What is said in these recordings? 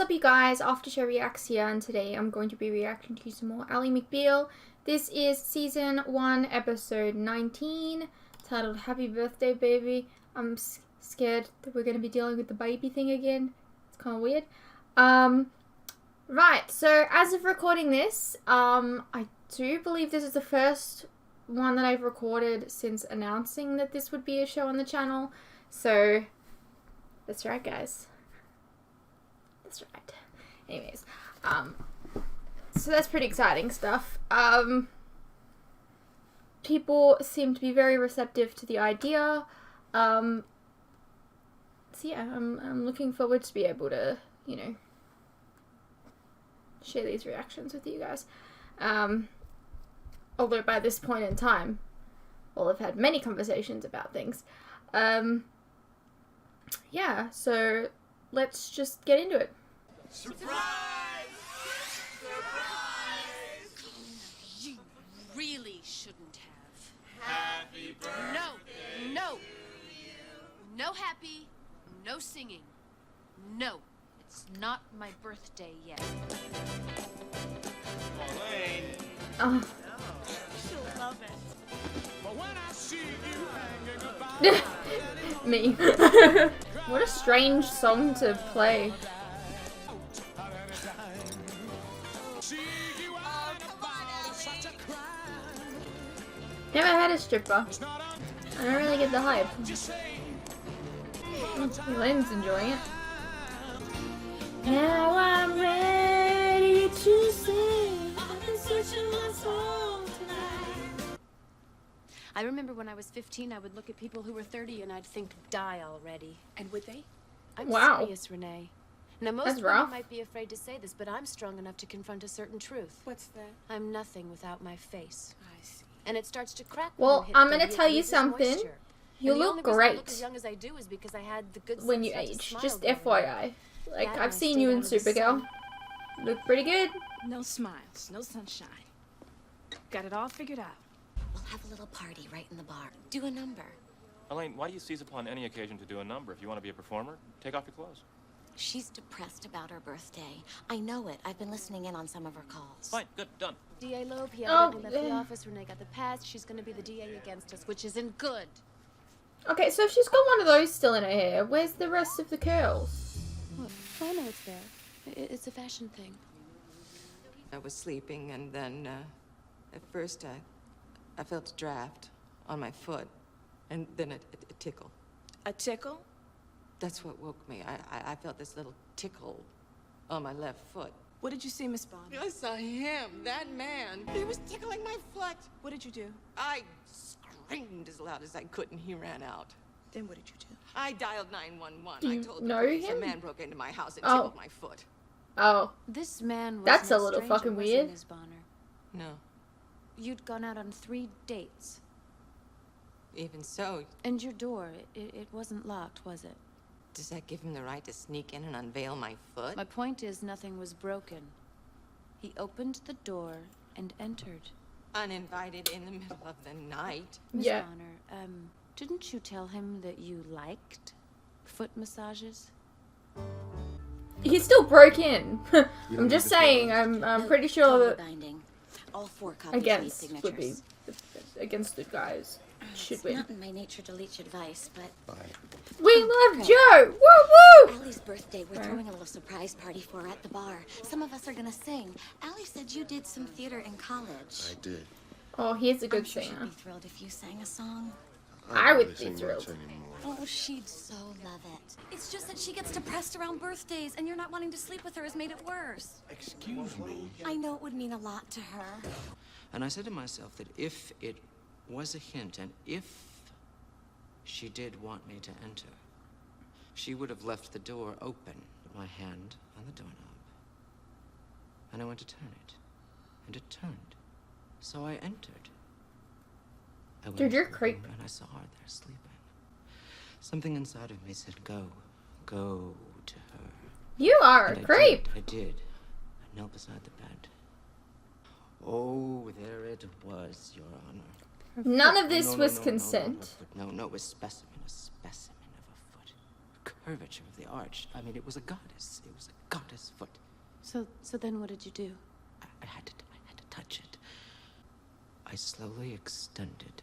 up you guys, After Show Reacts here, and today I'm going to be reacting to some more Ally McBeal. This is Season 1, Episode 19, titled Happy Birthday Baby. I'm scared that we're going to be dealing with the baby thing again. It's kind of weird. Right, so as of recording this, I do believe this is the first one that I've recorded since announcing that this would be a show on the channel. So, that's right, guys. That's right. Anyways, so that's pretty exciting stuff. People seem to be very receptive to the idea. So yeah, I'm looking forward to be able to, you know, share these reactions with you guys. Although by this point in time, well, I've had many conversations about things. Yeah, so let's just get into it. Surprise! Surprise! You really shouldn't have. Happy birthday! No! No happy, no singing. No, it's not my birthday yet. Elaine! Oh. She'll love it. But when I see you hanging about Me. What a strange song to play. Never had a stripper. I don't really get the hype. Elaine's enjoying it. Now I'm ready to sing. I'm searching my soul tonight. I remember when I was 15, I would look at people who were 30 and I'd think, die already. And would they? I'm Wow. serious, Renee. Now, most That's women rough. might be afraid to say this, but I'm strong enough to confront a certain truth. What's that? I'm nothing without my face. I see. And it starts to crack Well, when you hit I'm 30, gonna it tell you loses something. moisture. You And the look only reason I look great as young as I do is because I had the good when you sense not to age. smile Just growing up. FYI. Like, Dad and I've I seen stayed you in out of the Supergirl. sun. Look pretty good. No smiles, no sunshine. Got it all figured out. We'll have a little party right in the bar. Do a number. Elaine, why do you seize upon any occasion to do a number? If you want to be a performer, take off your clothes. She's depressed about her birthday. I know it. I've been listening in on some of her calls. Fine, good, done. DA Loeb, he Oh, evidently left the yeah. office. Renee got the pass. She's going to be the DA against us, which isn't good. Okay, so if she's got one of those still in her hair, where's the rest of the curls? Oh, no, it's there. It's a fashion thing. I was sleeping, and then, at first, I felt a draft on my foot, and then a tickle. A tickle? That's what woke me. I felt this little tickle on my left foot. What did you see, Miss Bond? I saw him, that man. He was tickling my foot. What did you do? I screamed as loud as I could, and he ran out. Then what did you do? I dialed 911. Do I you told the know police him? a man broke into my house and Oh. tickled my foot. Oh, This man was That's a no little stranger, fucking was he, weird. Ms. Bonner? No. You'd gone out on 3 dates. Even so, And your door, it wasn't locked, was it? does that give him the right to sneak in and unveil my foot? My point is, nothing was broken. He opened the door and entered. Uninvited in the middle of the night. Miss Yeah. Bonner, didn't you tell him that you liked foot massages? he still broke in. I'm just saying. I'm pretty sure Totally that binding. All 4 copies need against signatures. would be against the guys. Should It's win. not in my nature to leech advice, but We love Joe. Woo woo. Allie's birthday, we're throwing a little surprise party for her at the bar. Some of us are gonna sing. Allie said you did some theater in college. I did. Oh, he's a I'm good sure she'd singer. be thrilled if you sang a song. I don't would really be sing thrilled. much anymore. Oh, she'd so love it. It's just that she gets depressed around birthdays, and you're not wanting to sleep with her has made it worse. Excuse me. I know it would mean a lot to her. And I said to myself that if it was a hint, and if she did want me to enter, she would have left the door open, put my hand on the doorknob, and I went to turn it, and it turned. So I entered. I went Dude, you're to the creep. room, and I saw her there sleeping. Something inside of me said, go to her. You are a And creep. I did. I knelt beside the bed. Oh, there it was, Your Honor. None of this No, was no, no, consent. No, it was a specimen of a foot. curvature of the arch. I mean, it was a goddess. It was a goddess foot. So then what did you do? I had to touch it. I slowly extended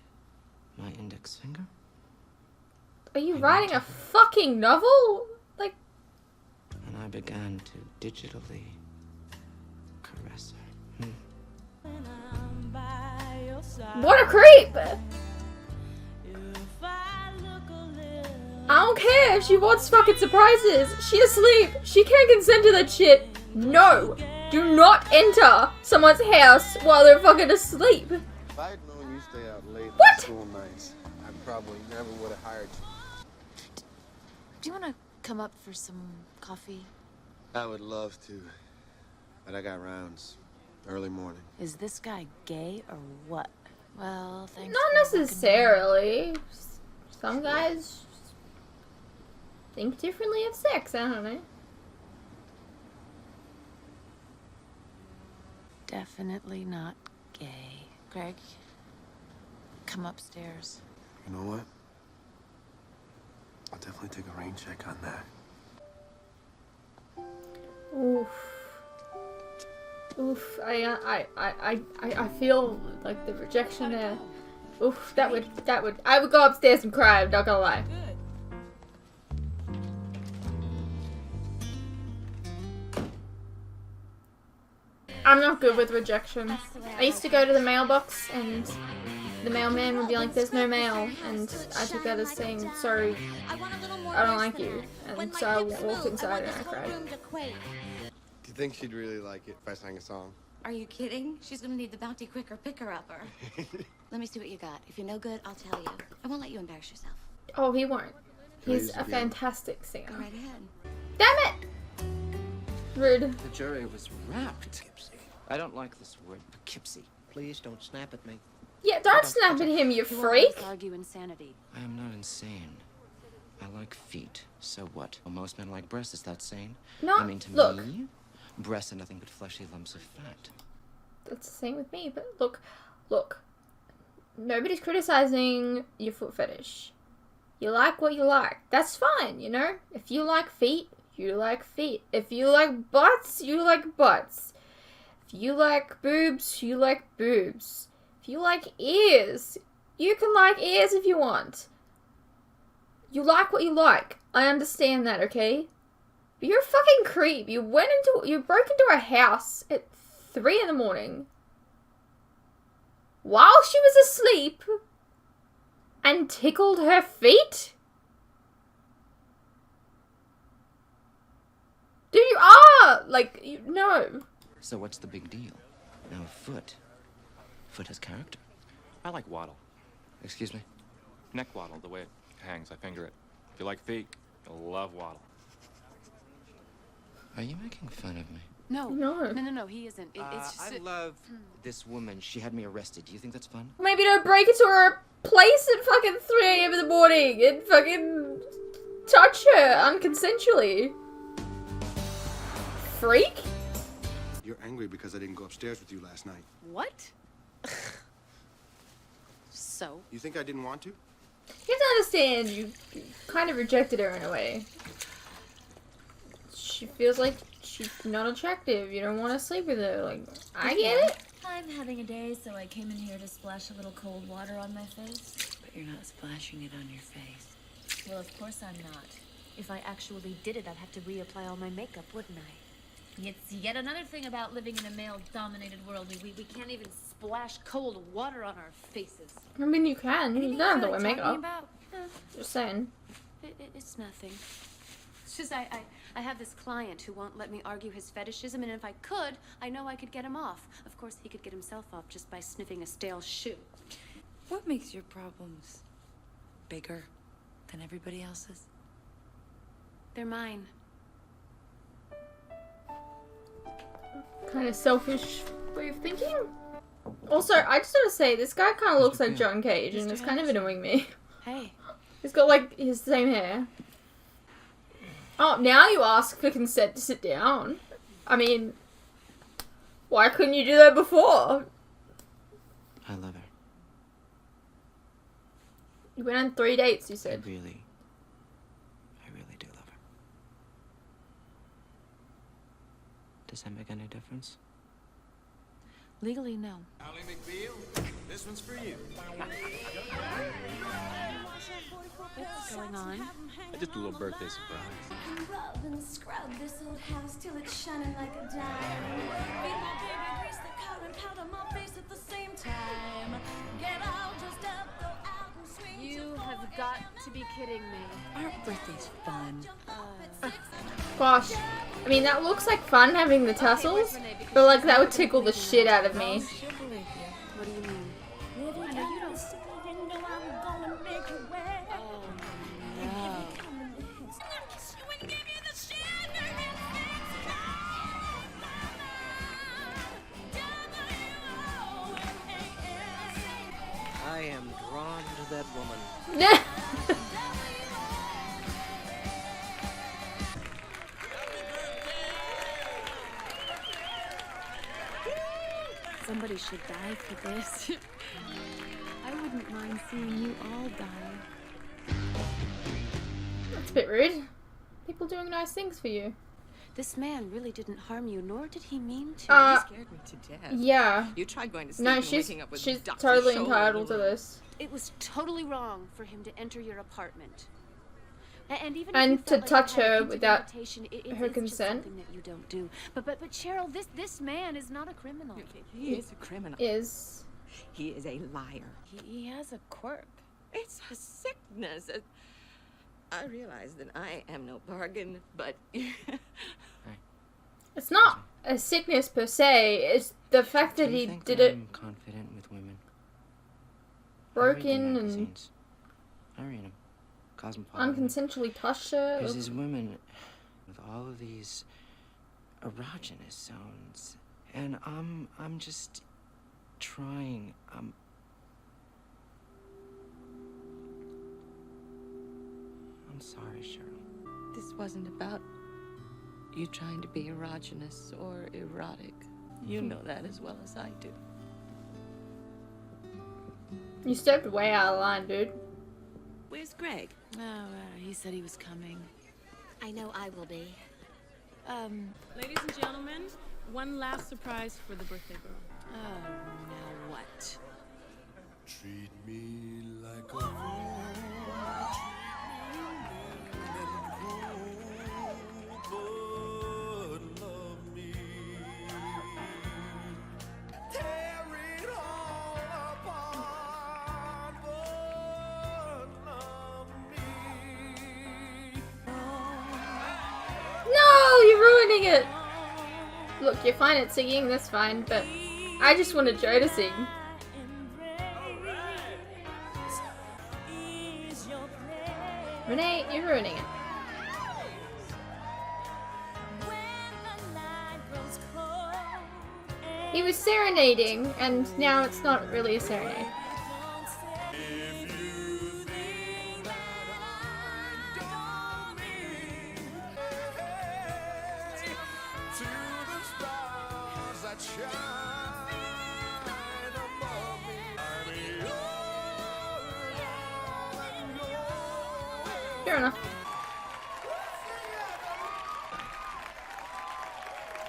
my index finger. Are you writing a fucking novel? Like, And I began to digitally caress her. what a creep! I don't care if she wants fucking surprises. She's asleep. She can't consent to that shit. No. Do not enter someone's house while they're fucking asleep. If I had known you stay out late What? on school nights, I probably never would have hired you. Do you want to come up for some coffee? I would love to, but I got rounds. Early morning. Is this guy gay or what? Well, thanks. Not for necessarily. Some guys think differently of sex. I don't know. Definitely not gay. Greg, come upstairs. You know what? I'll definitely take a rain check on that. Oof. Oof. I feel like the rejection there. Oof. I would go upstairs and cry. I'm not gonna lie. I'm not good with rejection. I used to go to the mailbox and the mailman would be like, "There's no mail," and I took that as saying, "Sorry, I don't like you." And so I walked inside and I cried. Do you think she'd really like it if I sang a song? Are you kidding? She's gonna need the bounty quicker picker-upper. Let me see what you got. If you're no good, I'll tell you. I won't let you embarrass yourself. Oh, he won't. He's Please, a again. fantastic Go singer. right ahead. Damn it! Rude. The jury was rapt. I don't like this word, Poughkeepsie. Please don't snap at me. Yeah, don't snap at him, you You won't freak. let us argue insanity. I am not insane. I like feet. So what? Well, most men like breasts. Is that sane? No, I mean, to look. me, breasts are nothing but fleshy lumps of fat. That's the same with me, but look. Nobody's criticizing your foot fetish. You like what you like. That's fine, you know? If you like feet, you like feet. If you like butts, you like butts. If you like boobs, you like boobs. If you like ears, you can like ears if you want. You like what you like. I understand that, okay? But you're a fucking creep. You broke into a house at 3 in the morning while she was asleep and tickled her feet? Dude, you are! No. So what's the big deal? Now, foot. Foot has character. I like waddle. Excuse me? Neck waddle, the way it hangs. I finger it. If you like feet, you'll love waddle. Are you making fun of me? No. No. He isn't. It's just... I love this woman. She had me arrested. Do you think that's fun? Maybe don't break into her place at fucking 3 a.m. in the morning and fucking touch her unconsensually. Freak? You're angry because I didn't go upstairs with you last night. What? So? You think I didn't want to? You have to understand, you kind of rejected her in a way. She feels like she's not attractive. You don't want to sleep with her. Like, I get it. I'm having a day, so I came in here to splash a little cold water on my face. But you're not splashing it on your face. Well, of course I'm not. If I actually did it, I'd have to reapply all my makeup, wouldn't I? It's yet another thing about living in a male-dominated world. We can't even splash cold water on our faces. I mean, you can. You don't have to wear makeup. About? Just saying. It's nothing. It's just I have this client who won't let me argue his fetishism, and if I could, I know I could get him off. Of course, he could get himself off just by sniffing a stale shoe. What makes your problems bigger than everybody else's? They're mine. Kind of selfish way of thinking. Also, I just want to say, this guy kind of looks like John Cage, and it's kind of annoying me. Hey. He's got, like, his same hair. Oh, now you ask for consent to sit down. I mean, why couldn't you do that before? I love her. You went on 3 dates, you I said. really do love her. Does that make any difference? Legally, no. Ally McBeal, this one's for you. What's going on? Just a little birthday surprise. Rub and scrub this old house till it's shining like a dime. Feed my baby grease the car and powder my face at the same time. Get all dressed up, go out and swing. You have got to be kidding me. Our birthday's fun. Gosh. I mean, that looks like fun having the tassels, but like that would tickle the shit out of me. She'll believe you. What do you mean? I know you don't. I am drawn to that woman. Somebody should die for this. I wouldn't mind seeing you all die. That's a bit rude. People doing nice things for you. This man really didn't harm you, nor did he mean to. He scared me to death. Yeah. You tried going to sleep No, and she's waking up with she's Dr. totally Scholl entitled to in the room. this. It was totally wrong for him to enter your apartment. And even And if you to felt touch you had a her hint of without invitation, her it's just consent. something that you don't do. But Cheryl, this man is not a criminal. He is a criminal. Is He is a liar. He has a quirk. It's a sickness. I realize that I am no bargain, but it's not a sickness per se. It's the fact Do that you he think did I'm it, confident with women? broke I read the in and magazines. I read them. Cosmopolitan. unconsensually touched her. Because these women with all of these erogenous zones, and I'm just trying. I'm sorry, Cheryl. this wasn't about you trying to be erogenous or erotic. You know that as well as I do. You stepped way out of line, dude. Where's Greg? Oh, he said he was coming. I know I will be. Ladies and gentlemen, one last surprise for the birthday girl. Oh, now what? Treat me like a fool. But love me. Tear it all apart. But love me. No, you're ruining it. Look, you're fine at singing. That's fine, but I just wanted Joe to sing. Renee, you're ruining it. He was serenading, and now it's not really a serenade. To the stars that shine above me. I'm yours. Fair enough.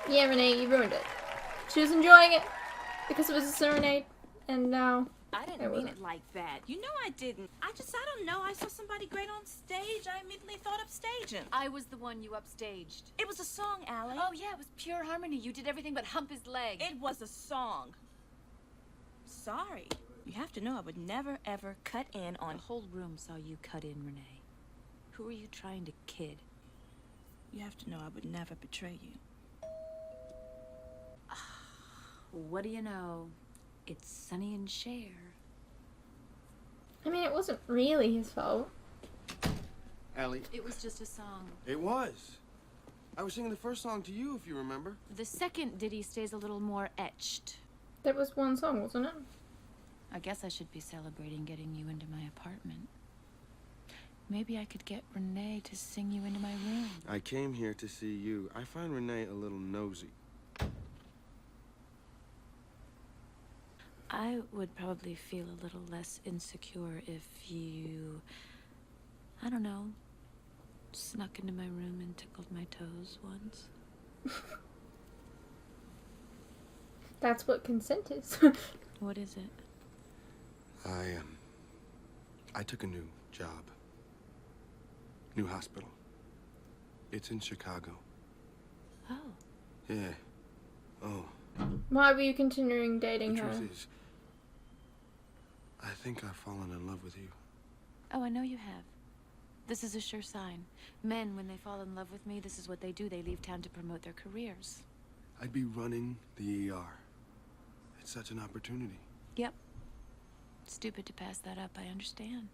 Yeah, Renee, you ruined it. She was enjoying it because it was a serenade, and now I didn't it mean wasn't. it like that. You know I didn't. I don't know. I saw somebody great on stage. I immediately thought upstaging. I was the one you upstaged. It was a song, Ally. Oh, yeah, it was pure harmony. You did everything but hump his leg. It was a song. Sorry. You have to know I would never, ever cut in on... The whole room saw you cut in, Renee. Who are you trying to kid? You have to know I would never betray you. What do you know? It's Sonny and Cher. I mean, it wasn't really his fault. Ally, It was just a song. it was. I was singing the first song to you, if you remember. The second ditty stays a little more etched. That was one song, wasn't it? I guess I should be celebrating getting you into my apartment. Maybe I could get Renee to sing you into my room. I came here to see you. I find Renee a little nosy. I would probably feel a little less insecure if you, I don't know, snuck into my room and tickled my toes once. That's what consent is. What is it? I took a new job. New hospital. It's in Chicago. Oh. Yeah. Oh. Why were you continuing dating The her? truth is, I think I've fallen in love with you. Oh, I know you have. This is a sure sign. Men, when they fall in love with me, this is what they do. They leave town to promote their careers. I'd be running the ER. It's such an opportunity. Yep. Stupid to pass that up, I understand.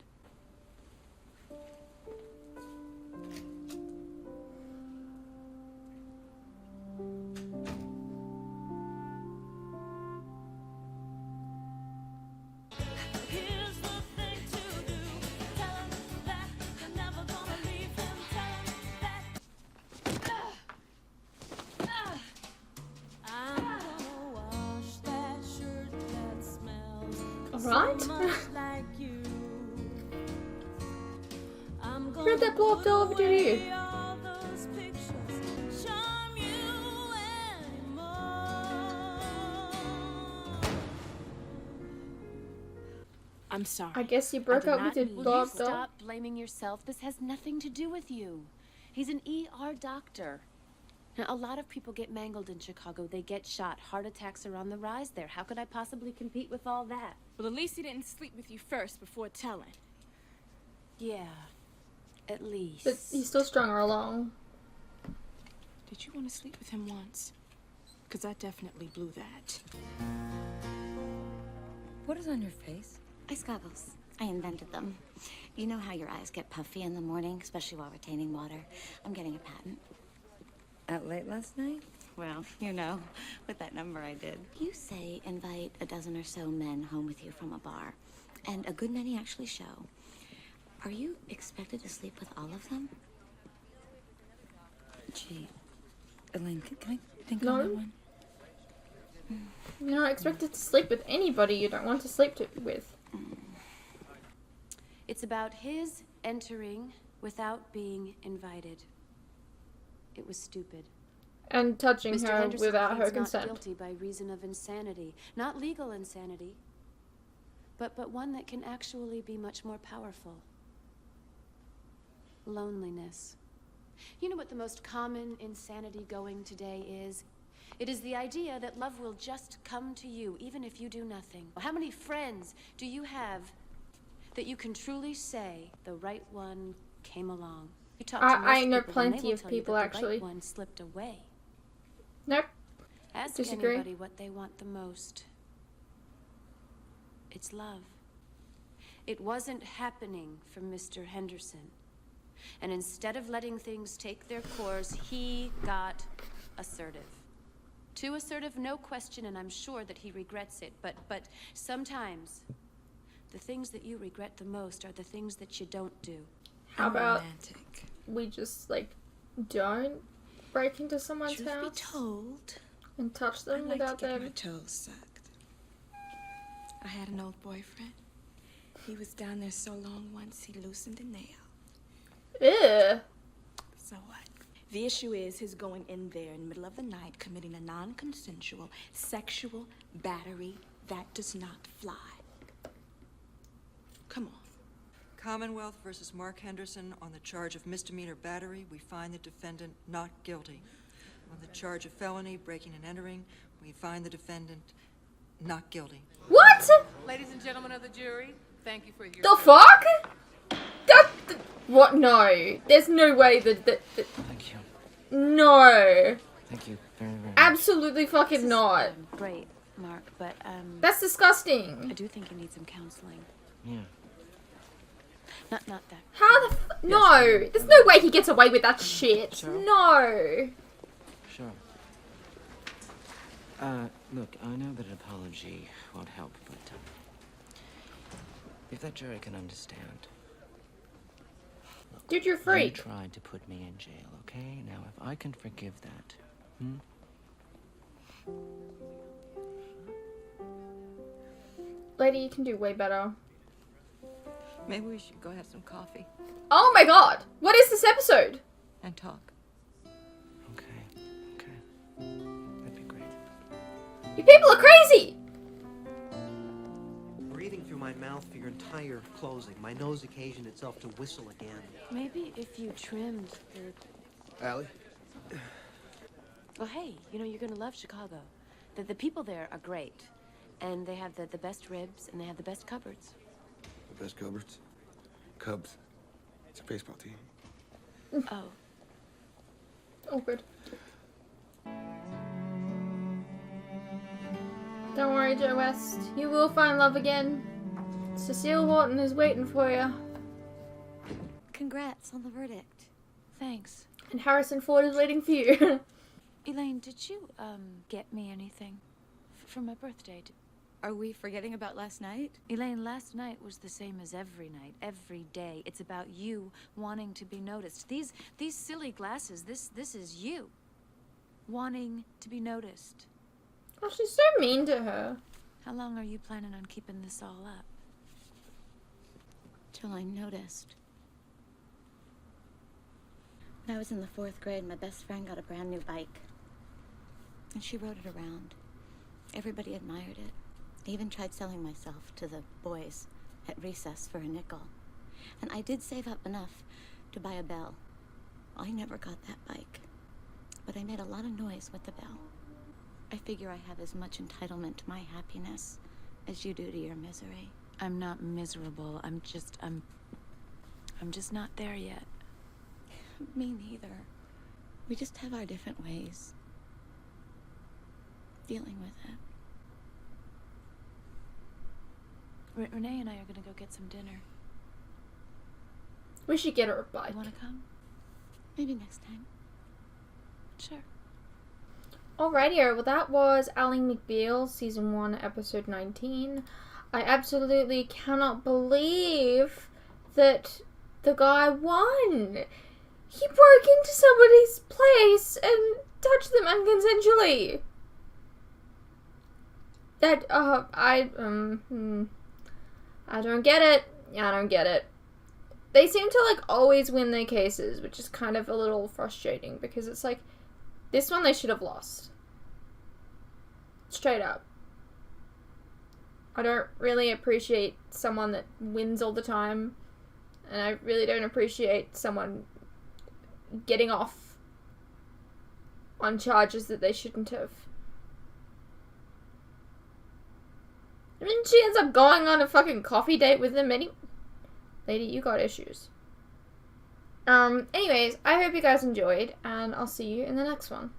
Here's the thing to do. Tell him that you're never gonna leave him. Tell him that. I'm gonna wash that shirt that smells Alright. so much like you. I'm Where'd that blow up all over to you? all those pictures, charm you anymore. I'm sorry. I guess you broke I up did with not your mean- dog Will you though. stop blaming yourself? This has nothing to do with you. He's an ER doctor. Now, a lot of people get mangled in Chicago. They get shot. Heart attacks are on the rise there. How could I possibly compete with all that? Well, at least he didn't sleep with you first before telling. Yeah, at least. But he still strung her along. Did you want to sleep with him once? Because I definitely blew that. What is on your face? Ice goggles. I invented them. You know how your eyes get puffy in the morning, especially while retaining water? I'm getting a patent. Out late last night? Well, you know, with that number I did. You say invite a dozen or so men home with you from a bar, and a good many actually show. Are you expected to sleep with all of them? Gee, Elaine, can I think No. on that one? You're not expected to sleep with anybody you don't want to sleep with. It's about his entering without being invited. It was stupid. And touching Mr. her Henderson without her pleads not consent. guilty by reason of insanity. Not legal insanity, but one that can actually be much more powerful. Loneliness. You know what the most common insanity going today is? It is the idea that love will just come to you, even if you do nothing. How many friends do you have that you can truly say the right one came along? You talk to I most know people, and they plenty will of tell you people, that actually. The right one slipped away. Nope. Ask Disagree. anybody what they want the most. It's love. It wasn't happening for Mr. Henderson. And instead of letting things take their course, he got assertive. Too assertive, no question, and I'm sure that he regrets it. But sometimes the things that you regret the most are the things that you don't do. How about we just like don't break into someone's Truth house be told, and touch them I like without to get them? my toes sucked. I had an old boyfriend. He was down there so long once he loosened a nail. Ew. So what? The issue is his going in there in the middle of the night committing a non-consensual sexual battery that does not fly. Come on. Commonwealth versus Mark Henderson on the charge of misdemeanor battery. We find the defendant not guilty. On the charge of felony, breaking and entering, we find the defendant not guilty. What? Ladies and gentlemen of the jury, thank you for your... The fuck? What? No. There's no way that... Thank you. No. Thank you very, very much. Absolutely fucking not. Great, Mark, but That's disgusting. I do think you need some counseling. Yeah. Not that. How the No. There's no way he gets away with that shit. Sure. No. Sure. Look, I know that an apology won't help, but if that jury can understand. Look, Dude, you're free. You tried to put me in jail, okay? Now, if I can forgive that, Lady, you can do way better. Maybe we should go have some coffee Oh my god. What is this episode? and talk. Okay. That'd be great. You people are crazy! Breathing through my mouth for your entire closing. My nose occasioned itself to whistle again. Maybe if you trimmed your... Ally? Well, hey, you know, you're gonna love Chicago. The people there are great. And they have the best ribs, and they have the best cupboards. The best cupboards? Cubs. It's a baseball team. Oh. Awkward. Don't worry, Joe West. You will find love again. Cecile Horton is waiting for you. Congrats on the verdict. Thanks. And Harrison Ford is waiting for you. Elaine, did you, get me anything? For my birthday? Are we forgetting about last night? Elaine, last night was the same as every night, every day. It's about you wanting to be noticed. These silly glasses, this is you. Wanting to be noticed. Oh, she's so mean to her. How long are you planning on keeping this all up? Till I'm noticed. When I was in the 4th grade, my best friend got a brand new bike. And she rode it around. Everybody admired it. I even tried selling myself to the boys at recess for a nickel. And I did save up enough to buy a bell. I never got that bike. But I made a lot of noise with the bell. I figure I have as much entitlement to my happiness as you do to your misery. I'm not miserable. I'm just not there yet. Me neither. We just have our different ways dealing with it. Renee and I are gonna go get some dinner. We should get her a bike. You wanna come? Maybe next time. Sure. Alrighty, well that was Ally McBeal, Season 1, Episode 19. I absolutely cannot believe that the guy won. He broke into somebody's place and touched them unconsensually. That, I don't get it. I don't get it. They seem to, like, always win their cases, which is kind of a little frustrating, because it's like, this one they should have lost. Straight up. I don't really appreciate someone that wins all the time, and I really don't appreciate someone getting off on charges that they shouldn't have. I mean, she ends up going on a fucking coffee date with him anyway. Lady, you got issues. Anyways, I hope you guys enjoyed, and I'll see you in the next one.